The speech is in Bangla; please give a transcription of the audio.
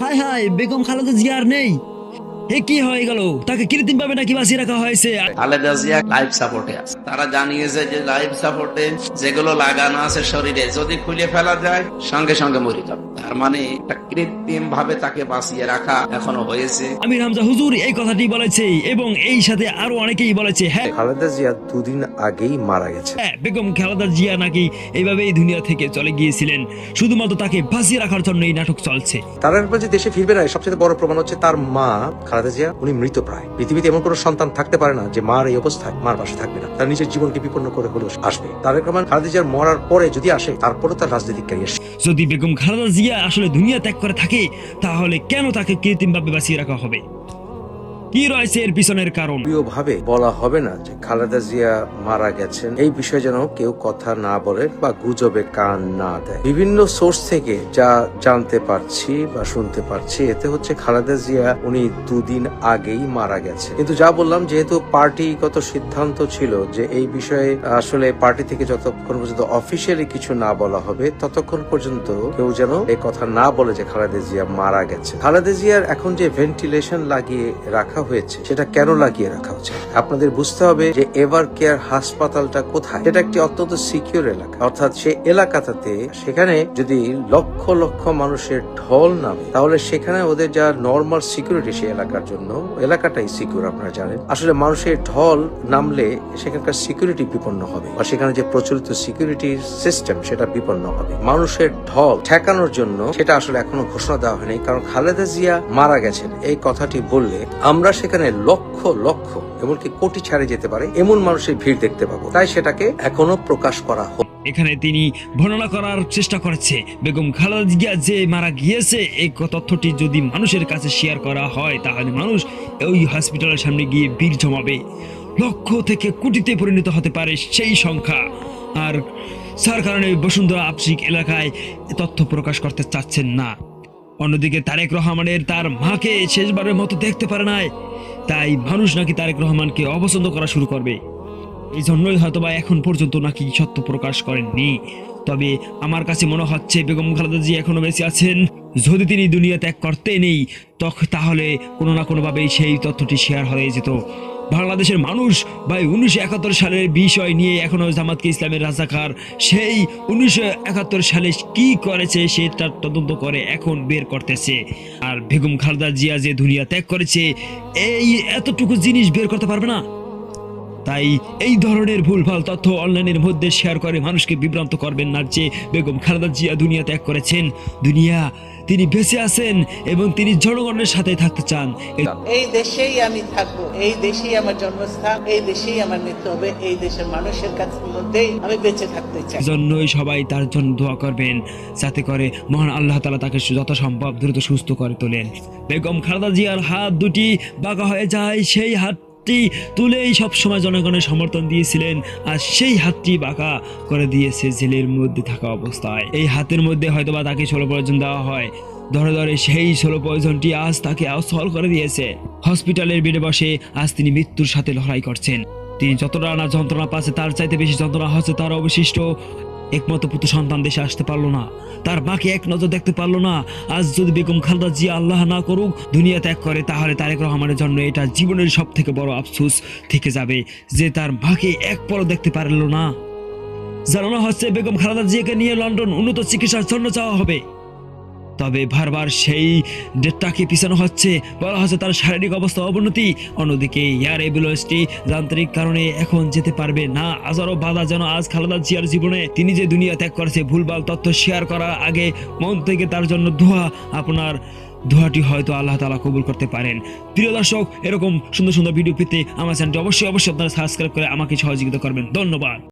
হায় হায়, বেগম খালেদা জিয়া আর নেই। এ কি হয়ে গেল? তাকে কৃত্রিম ভাবে নাকি বাঁচিয়ে রাখা হয়েছে? খালেদা জিয়া লাইফ সাপোর্টে আছে। তারা জানিয়েছে যে লাইফ সাপোর্টে যেগুলো লাগানো আছে শরীরে যদি খুলে ফেলা যায় সঙ্গে সঙ্গে মরে যাবে। তার মানে একটা কৃত্রিম ভাবে তাকে বাঁচিয়ে রাখা এখনো হয়েছে। আমির হামজা হুজুর এই কথাটি বলেছে এবং এই সাথে আরো অনেকেই বলেছে। হ্যাঁ, খালেদা জিয়া দুদিন আগেই মারা গেছে। বেগম খালেদা জিয়া নাকি এইভাবেই দুনিয়া থেকে চলে গিয়েছিলেন, শুধুমাত্র তাকে বাঁচিয়ে রাখার জন্য এই নাটক চলছে। তার একবার যে দেশে ফিরবে না, সবচেয়ে বড় প্রমাণ হচ্ছে তার মা খালেদা জিয়া, উনি মৃত প্রায়। পৃথিবীতে এমন কোনো সন্তান থাকতে পারে না যে মার এই অবস্থায় মার পাশে থাকবে না, তার নিজের জীবনকে বিপন্ন করে হলেও আসবে। তারেক রহমান খালেদা জিয়ার মরার পরে যদি আসে, তারপরে তার রাজনৈতিক ক্যারিয়ার। যদি বেগম খালেদা জিয়া আসলে দুনিয়া ত্যাগ করে থাকে, তাহলে কেন তাকে কৃত্রিম ভাবে বাঁচিয়ে রাখা হবে? কি রয়েছে এর পিছনের কারণ? ভাবে বলা হবে না যে খালেদা জিয়া মারা গেছেন, এই বিষয়ে যেন কেউ কথা না বলে বা গুজবে কান না দেয়। বিভিন্ন সোর্স থেকে যা জানতে পারছি বা শুনতে পারছি, এতে হচ্ছে খালেদা জিয়া উনি দুদিন আগেই মারা গেছে। কিন্তু যা বললাম, যেহেতু পার্টিগত সিদ্ধান্ত ছিল যে এই বিষয়ে আসলে পার্টি থেকে যতক্ষণ পর্যন্ত অফিসিয়ালি কিছু না বলা হবে, ততক্ষণ পর্যন্ত কেউ যেন এই কথা না বলে যে খালেদা জিয়া মারা গেছে। খালেদা জিয়ার এখন যে ভেন্টিলেশন লাগিয়ে রাখা হয়েছে, সেটা কেন লাগিয়ে রাখা হচ্ছে আপনাদের বুঝতে হবে যে এভার কেয়ার হাসপাতালটা কোথায়। এটা একটি অত্যন্ত সিকিউর এলাকা, অর্থাৎ সে এলাকাটাতে সেখানে যদি লক্ষ লক্ষ মানুষের ঢল নামে, তাহলে সেখানে ওদের যা নর্মাল সিকিউরিটি সে এলাকার জন্য, এলাকাটাই সিকিউর। আপনারা জানেন আসলে মানুষের ঢল নামলে সেখানকার সিকিউরিটি বিপন্ন হবে, আর সেখানে যে প্রচলিত সিকিউরিটি সিস্টেম সেটা বিপন্ন হবে। মানুষের ঢল ঠেকানোর জন্য সেটা আসলে এখনো ঘোষণা দেওয়া হয়নি, কারণ খালেদা জিয়া মারা গেছেন এই কথাটি বললে আমরা সেখানে লক্ষ লক্ষ এমনকি কোটি ছাড়ে যেতে পারে এমন মানুষের ভিড় দেখতে পাবো, তাই সেটাকে এখনো প্রকাশ করা হোক। এখানে তিনি বর্ণনা করার চেষ্টা করেছে বেগম খালেদা জিয়া যে মারা গিয়েছে, এই তথ্যটি যদি মানুষের কাছে শেয়ার করা হয়, তাহলে মানুষ ওই হসপিটালের সামনে গিয়ে ভিড় জমাবে। লক্ষ থেকে কোটিতে পরিণত হতে পারে সেই সংখ্যা। আর যার কারণে বসুন্ধরা আবাসিক এলাকায় তথ্য প্রকাশ করতে চাচ্ছেন না। অন্যদিকে তারেক রহমানের তার মাকে শেষবারের মতো দেখতে পারে নাই, তাই মানুষ নাকি তারেক রহমানকে অপছন্দ করা শুরু করবে। এই জন্যই হয়তোবা এখন পর্যন্ত নাকি সত্য প্রকাশ করেননি। তবে আমার কাছে মনে হচ্ছে বেগম খালেদা জিয়া এখনো বেঁচে আছেন। যদি তিনি দুনিয়া ত্যাগ করতে নেই, তাহলে কোনো না কোনোভাবেই সেই তথ্যটি শেয়ার হয়ে যেত। বাংলাদেশের মানুষ ভাই 1971 সালের বিষয় নিয়ে এখনো জামাতকে ইসলামের রাজাকার সেই 1971 সালে কি করেছে সেটা তদন্ত করে এখন বের করতেছে। আর বেগম খালেদা জিয়া যে দুনিয়া ত্যাগ করেছে, এই এতটুকু জিনিস বের করতে পারবে না। তাই এই ধরনের ভুলভাল তথ্য অনলাইনের মধ্যে শেয়ার করে মানুষকে বিভ্রান্ত করবেন না যে বেগম খালেদা জিয়া দুনিয়া ত্যাগ করেছেন। তিনি বেঁচে আছেন এবং তিনি জনগণের সাথে থাকতে চান। এই দেশেই আমি থাকবো, এই দেশেই আমার জন্মস্থান, এই দেশেই আমার মৃত্যু হবে, এই দেশের মানুষের কাছে মধ্যেই আমি বেঁচে থাকতে চাই। জন্যই সবাই তার জন্য দোয়া করবেন, যাতে করে মহান আল্লাহ তাআলা তাকে যথাসম্ভব দ্রুত সুস্থ করে তোলেন। বেগম খালেদা জিয়ার হাত দুটি বাঁকা হয়ে যায়, সেই হাত তুলেই সবসময় জনগণের সমর্থন দিয়েছিলেন, আর সেই হাতটি বাঁকা করে দিয়েছে জেলের মধ্যে থাকা অবস্থায়। এই হাতের মধ্যে হয়তোবা তাকে 16 পয়জন দেওয়া হয়, ধরে ধরে সেই 16 পয়জনটি আজ তাকে অসহল করে দিয়েছে। হসপিটালের বেডে বসে আজ তিনি মৃত্যুর সাথে লড়াই করছেন। তিনি যতটা না যন্ত্রণা পাচ্ছে, তার চাইতে বেশি যন্ত্রণা হচ্ছে তার অবশিষ্ট একমাত্র পুত্র সন্তান দেশে আসতে পারলো না, তার মাকে এক নজর দেখতে পারলো না। আজ যদি বেগম খালেদা জিয়া আল্লাহ না করুক দুনিয়া ত্যাগ করে, তাহলে তারেক রহমানের জন্য এটা জীবনের সব থেকে বড় আফসোস থেকে যাবে যে তার মাকে এক পলক দেখতে পারলো না। জানানো হচ্ছে বেগম খালেদা জিয়াকে নিয়ে লন্ডন উন্নত চিকিৎসার জন্য যাওয়া হবে, তবে বারবার সেই ডেটটাকে পিছানো হচ্ছে। বলা হচ্ছে তার শারীরিক অবস্থা অবনতি। অন্যদিকে এয়ার অ্যাম্বুলেন্সটি যান্ত্রিক কারণে এখন যেতে পারবে না। হাজারো বাধা যেন আজ খালেদা জিয়ার জীবনে। তিনি যে দুনিয়া ত্যাগ করেছে, ভুলভাল তথ্য শেয়ার করার আগে মন থেকে তার জন্য দোয়া, আপনার দোয়াটি হয়তো আল্লাহ তাআলা কবুল করতে পারেন। প্রিয় দর্শক, এরকম সুন্দর সুন্দর ভিডিও পেতে আমার চ্যানেলটি অবশ্যই আপনারা সাবস্ক্রাইব করে আমাকে সহযোগিতা করবেন। ধন্যবাদ।